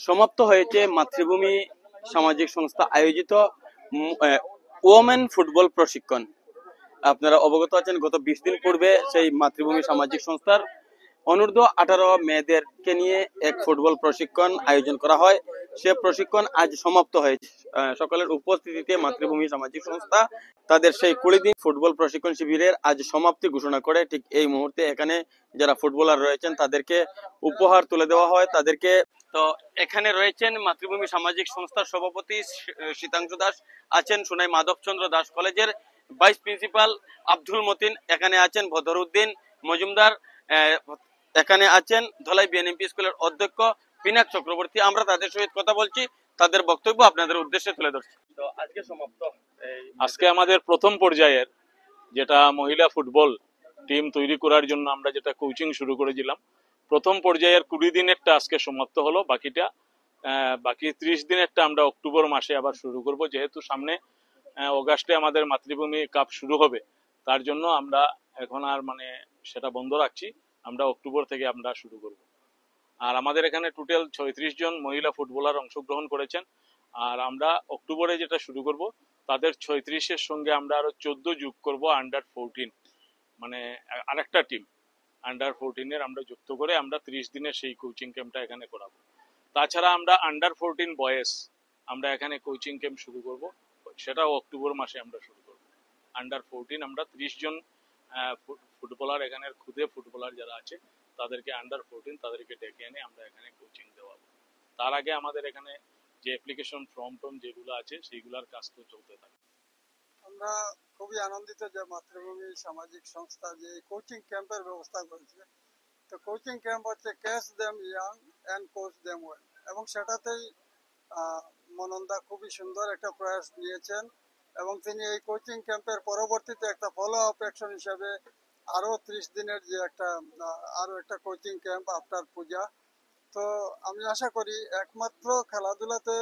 সমাপ্ত হয়েছে মাতৃভূমি সামাজিক সংস্থা আয়োজিত ওমেন ফুটবল প্রশিক্ষণ। আপনারা অবগত আছেন, গত 20 দিন পূর্বে সেই মাতৃভূমি সামাজিক সংস্থার অনূর্ধ্ব-18 মেয়েদেরকে নিয়ে এক ফুটবল প্রশিক্ষণ আয়োজন করা হয়। সে প্রশিক্ষণ আজ সমাপ্ত হয়েছে। সকলের উপস্থিতিতে মাতৃভূমি সামাজিক সংস্থা তাদের সেই 20 দিন ফুটবল প্রশিক্ষণ শিবিরের আজ সমাপ্তি ঘোষণা করে। ঠিক এই মুহূর্তে এখানে যারা ফুটবলার রয়েছেন তাদেরকে উপহার তুলে দেওয়া হয় তাদেরকে। তো এখানে রয়েছেন মাতৃভূমি সামাজিক সংস্থার সভাপতি শীতাংশু দাস, আছেন সুনাই মাধবচন্দ্র দাস কলেজের ভাইস প্রিন্সিপাল আব্দুল মতিন, এখানে আছেন বদরুদ্দিন মজুমদার, এখানে আছেন ধলাই বিএনএমপি স্কুলের অধ্যক্ষ পিনাক চক্রবর্তী। আমরা তাদের সহিত কথা বলছি, তাদের বক্তব্য আপনাদের উদ্দেশ্যে তুলে ধরছি। তো আজকে সমাপ্ত, আজকে আমাদের প্রথম পর্যায়ের যেটা মহিলা ফুটবল টিম তৈরি করার জন্য আমরা যেটা কোচিং শুরু করেছিলাম, প্রথম পর্যায়ের 20 দিনেরটা আজকে সমাপ্ত হলো। বাকি 30 দিনেরটা আমরা অক্টোবর মাসে আবার শুরু করব, যেহেতু সামনে অগাস্টে আমাদের মাতৃভূমি কাপ শুরু হবে। তার জন্য আমরা এখন আর সেটা বন্ধ রাখছি, আমরা অক্টোবর থেকে আমরা শুরু করব। আর আমাদের এখানে টোটাল 36 জন মহিলা ফুটবলার অংশগ্রহণ করেছেন। আর আমরা অক্টোবরে যেটা শুরু করব, তাদের 36-এর সঙ্গে আমরা আরো 14 যোগ করব, আন্ডার 14 আরেকটা টিম আন্ডার 14-এর আমরা যুক্ত করে আমরা 30 দিনের সেই কোচিং ক্যাম্পটা এখানে করাবো। তাছাড়া আমরা আন্ডার 14 বয়েজ আমরা এখানে কোচিং ক্যাম্প শুরু করব, সেটাও অক্টোবর মাসে আমরা শুরু করব। আন্ডার 14 আমরা 30 জন ফুটবলার, এখানের খুদে ফুটবলার যারা আছে তাদেরকে আন্ডার 14 তাদেরকে ডেকে এনে আমরা এখানে কোচিং দেওয়াবো। তার আগে আমাদের এখানে যে অ্যাপ্লিকেশন ফর্ম যেগুলো আছে সেইগুলোর কাজ তো চলতে থাকে। আমরা খুবই আনন্দিত যে মাতৃভূমি সামাজিক সংস্থা যে কোচিং ক্যাম্পের ব্যবস্থা করেছে। তো কোচিং ক্যাম্প হচ্ছে catch them young and coach them well, এবং সেটাতেই মনন্দা খুবই সুন্দর একটা প্রয়াস নিয়েছেন, এবং তিনি এই কোচিং ক্যাম্পের পরবর্তীতে একটা ফলো আপ অ্যাকশন হিসাবে আরো 30 দিনের যে আরো একটা কোচিং ক্যাম্প আফটার পূজা। তো আমি আশা করি একমাত্র খেলাধুলাতে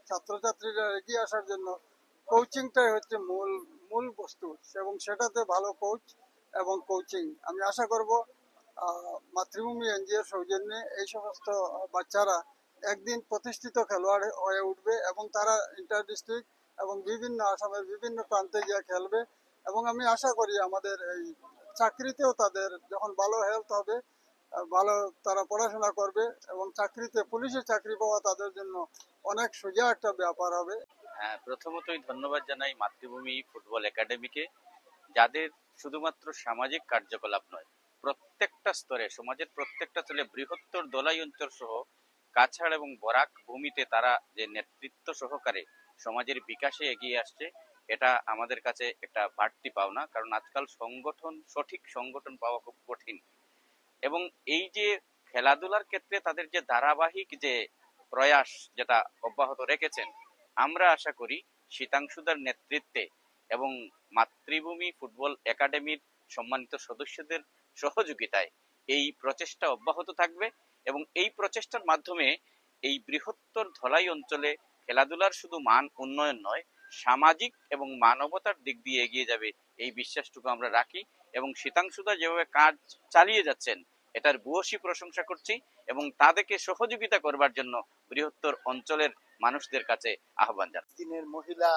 ছাত্রছাত্রীরা এগিয়ে আসার জন্য কোচিংটাই হচ্ছে মূল মূল বস্তু, এবং সেটাতে ভালো কোচ এবং কোচিং। আমি আশা করব মাতৃভূমি এনজিওর সৌজন্যে এই সমস্ত বাচ্চারা একদিন প্রতিষ্ঠিত খেলোয়াড় হয়ে উঠবে, এবং তারা ইন্টার ডিস্ট্রিক্ট এবং বিভিন্ন আসামের বিভিন্ন প্রান্তে গিয়ে খেলবে। এবং আমি আশা করি আমাদের এই চাকরিতেও তাদের যখন ভালো হেলথ হবে, ভালো তারা পড়াশোনা করবে, এবং চাকরিতে পুলিশের চাকরি পাওয়া তাদের জন্য অনেক সোজা একটা ব্যাপার হবে। প্রথমতই ধন্যবাদ জানাই মাতৃভূমি ফুটবল একাডেমিকে, যাদের শুধুমাত্র সামাজিক কার্যকলাপ নয়, প্রত্যেকটা স্তরে সমাজের প্রত্যেকটা স্তরে বৃহত্তর দলাই অঞ্চল সহ কাছাড় এবং বরাক ভূমিতে তারা যে নেতৃত্ব সহকারে সমাজের বিকাশে এগিয়ে আসছে, এটা আমাদের কাছে একটা বাড়তি পাওনা। কারণ আজকাল সঠিক সংগঠন পাওয়া খুব কঠিন। এবং এই যে খেলাধুলার ক্ষেত্রে তাদের যে ধারাবাহিক যে প্রয়াস যেটা অব্যাহত রেখেছেন, আমরা আশা করি শীতাংশুদার নেতৃত্বে এবং মাতৃভূমি ফুটবল একাডেমির সম্মানিত সদস্যদের সহযোগিতায় এই প্রচেষ্টা অব্যাহত থাকবে। এবং এই প্রচেষ্টার মাধ্যমে এই বৃহত্তর ধলাই অঞ্চলে খেলাধুলার শুধু মান উন্নয়ন নয়, সামাজিক এবং মানবতার দিক দিয়ে এগিয়ে যাবে, এই বিশ্বাসটুকু আমরা রাখি। এবং শীতাংশুদা যেভাবে কাজ চালিয়ে যাচ্ছেন, এটার ভূয়সী প্রশংসা করছি, এবং তাদেরকে সহযোগিতা করবার জন্য বৃহত্তর অঞ্চলের মানুষদের কাছে আহ্বান জানাই। দিনের মহিলা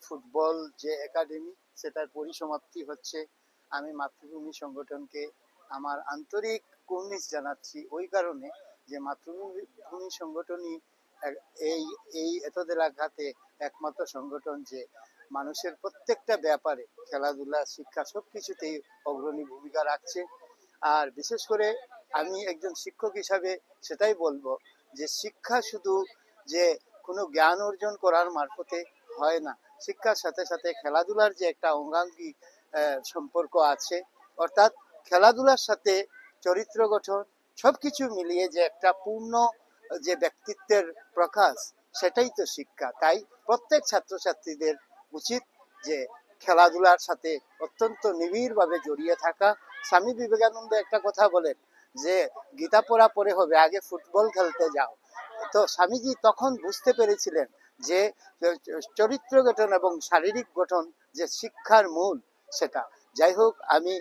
ফুটবল যে একাডেমি, সেটার পরিসমাপ্তি হচ্ছে। আমি মাতৃভূমি সংগঠনকে আমার আন্তরিক কুর্নিশ জানাচ্ছি, ওই কারণে যে মাতৃভূমি সংগঠনই এই এতদের আঘাতে একমাত্র সংগঠন যে মানুষের প্রত্যেকটা ব্যাপারে খেলাধুলা, শিক্ষা সবকিছুতেই অগ্রণী ভূমিকা রাখছে। আর বিশেষ করে আমি একজন শিক্ষক হিসাবে সেটাই বলবো যে শিক্ষা শুধু যে কোনো জ্ঞান অর্জন করার মারফতে হয় না, শিক্ষার সাথে সাথে খেলাধুলার যে একটা অঙ্গাঙ্গী সম্পর্ক আছে, অর্থাৎ খেলাধুলার সাথে চরিত্র গঠন সবকিছু মিলিয়ে যে একটা পূর্ণ যে ব্যক্তিত্বের প্রকাশ, সেটাই তো শিক্ষা। তাই প্রত্যেক ছাত্রছাত্রীদের উচিত যে খেলাধুলার সাথে অত্যন্ত নিবিড়ভাবে জড়িয়ে থাকা। স্বামী বিবেকানন্দ একটা কথা বলেন যে গীতা পড়া পরে হবে, আগে ফুটবল খেলতে যাও। তো স্বামীজি তখন বুঝতে পেরেছিলেন যে চরিত্র গঠন এবং শারীরিক গঠন যে শিক্ষার মূল, সেটা। যাই হোক, আমি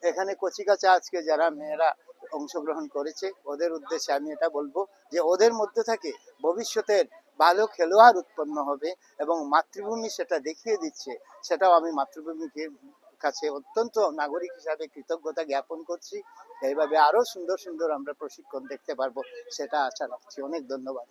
এখানে কচিকাঁচা আজকে যারা মেয়েরা অংশগ্রহণ করেছে, ওদের উদ্দেশ্যে আমি এটা বলবো যে ওদের মধ্যে থেকে ভবিষ্যতের ভালো খেলোয়াড় উৎপন্ন হবে এবং মাতৃভূমি সেটা দেখিয়ে দিচ্ছে। সেটাও আমি মাতৃভূমিকে কাছে অত্যন্ত নাগরিক হিসাবে কৃতজ্ঞতা জ্ঞাপন করছি। এইভাবে আরো সুন্দর সুন্দর আমরা প্রশিক্ষণ দেখতে পারবো, সেটা আশা রাখছি। অনেক ধন্যবাদ।